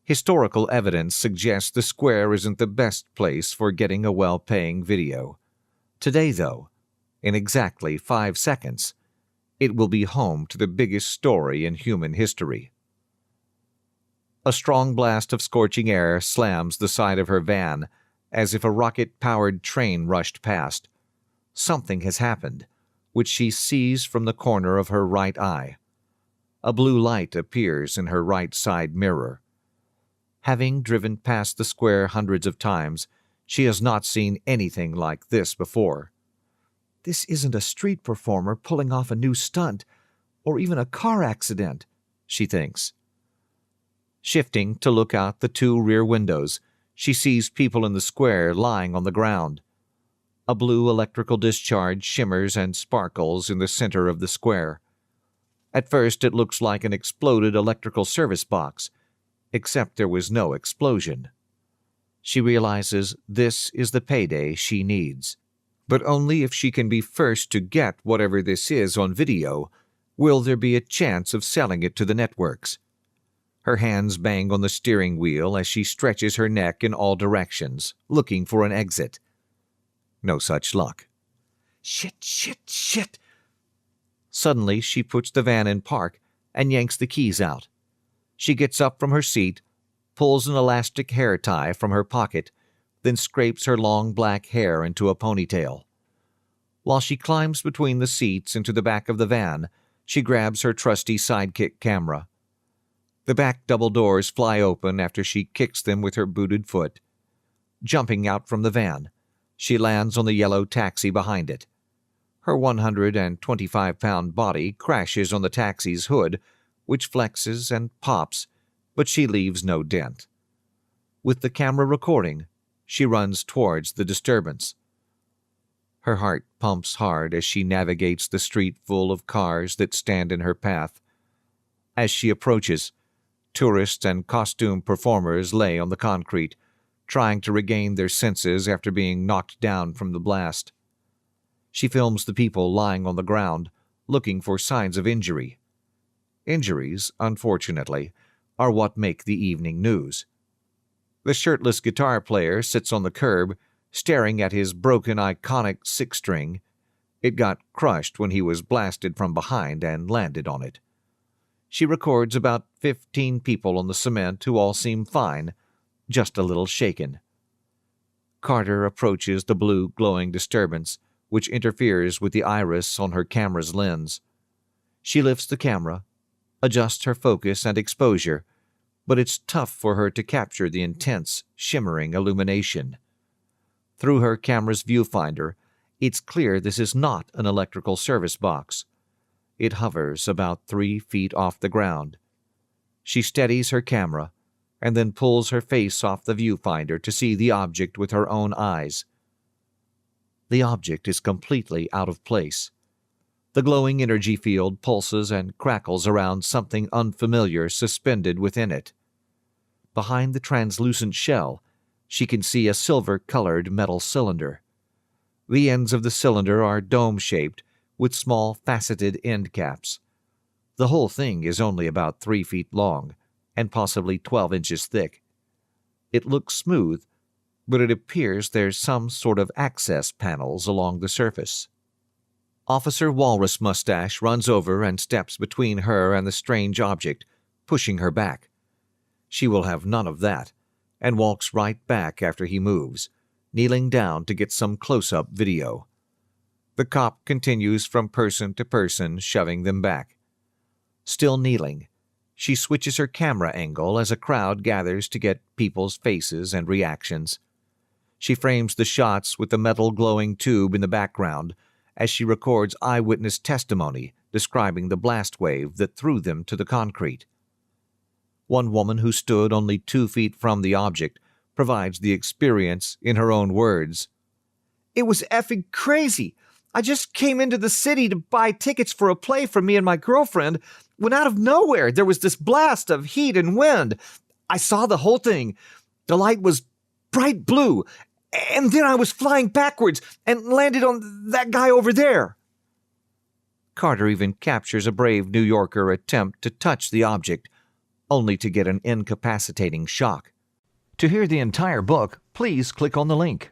Historical evidence suggests the square isn't the best place for getting a well-paying video. Today, though, in exactly 5 seconds, it will be home to the biggest story in human history. A strong blast of scorching air slams the side of her van, as if a rocket-powered train rushed past. Something has happened, which she sees from the corner of her right eye. A blue light appears in her right side mirror. Having driven past the square hundreds of times, she has not seen anything like this before. This isn't a street performer pulling off a new stunt, or even a car accident, she thinks. Shifting to look out the 2 rear windows, she sees people in the square lying on the ground. A blue electrical discharge shimmers and sparkles in the center of the square. At first it looks like an exploded electrical service box, except there was no explosion. She realizes this is the payday she needs. But only if she can be first to get whatever this is on video will there be a chance of selling it to the networks. Her hands bang on the steering wheel as she stretches her neck in all directions, looking for an exit. No such luck. Shit. Suddenly, she puts the van in park and yanks the keys out. She gets up from her seat, pulls an elastic hair tie from her pocket, then scrapes her long black hair into a ponytail. While she climbs between the seats into the back of the van, she grabs her trusty Sidekick camera. The back double doors fly open after she kicks them with her booted foot. Jumping out from the van, she lands on the yellow taxi behind it. Her 125-pound body crashes on the taxi's hood, which flexes and pops, but she leaves no dent. With the camera recording, she runs towards the disturbance. Her heart pumps hard as she navigates the street full of cars that stand in her path. As she approaches, tourists and costume performers lay on the concrete, trying to regain their senses after being knocked down from the blast. She films the people lying on the ground, looking for signs of injury. Injuries, unfortunately, are what make the evening news. The shirtless guitar player sits on the curb, staring at his broken iconic 6-string. It got crushed when he was blasted from behind and landed on it. She records about 15 people on the cement who all seem fine, just a little shaken. Carter approaches the blue glowing disturbance, which interferes with the iris on her camera's lens. She lifts the camera, adjusts her focus and exposure, but it's tough for her to capture the intense, shimmering illumination. Through her camera's viewfinder, it's clear this is not an electrical service box. It hovers about 3 feet off the ground. She steadies her camera and then pulls her face off the viewfinder to see the object with her own eyes. The object is completely out of place. The glowing energy field pulses and crackles around something unfamiliar suspended within it. Behind the translucent shell, she can see a silver-colored metal cylinder. The ends of the cylinder are dome-shaped, with small faceted end caps. The whole thing is only about 3 feet long, and possibly 12 inches thick. It looks smooth, but it appears there's some sort of access panels along the surface. Officer Walrus Mustache runs over and steps between her and the strange object, pushing her back. She will have none of that, and walks right back after he moves, kneeling down to get some close-up video. The cop continues from person to person, shoving them back. Still kneeling, she switches her camera angle as a crowd gathers to get people's faces and reactions. She frames the shots with the metal glowing tube in the background as she records eyewitness testimony describing the blast wave that threw them to the concrete. One woman who stood only 2 feet from the object provides the experience in her own words. "It was effing crazy. I just came into the city to buy tickets for a play for me and my girlfriend when out of nowhere there was this blast of heat and wind. I saw the whole thing. The light was bright blue, and then I was flying backwards and landed on that guy over there." Carter even captures a brave New Yorker attempt to touch the object, only to get an incapacitating shock. To hear the entire book, please click on the link.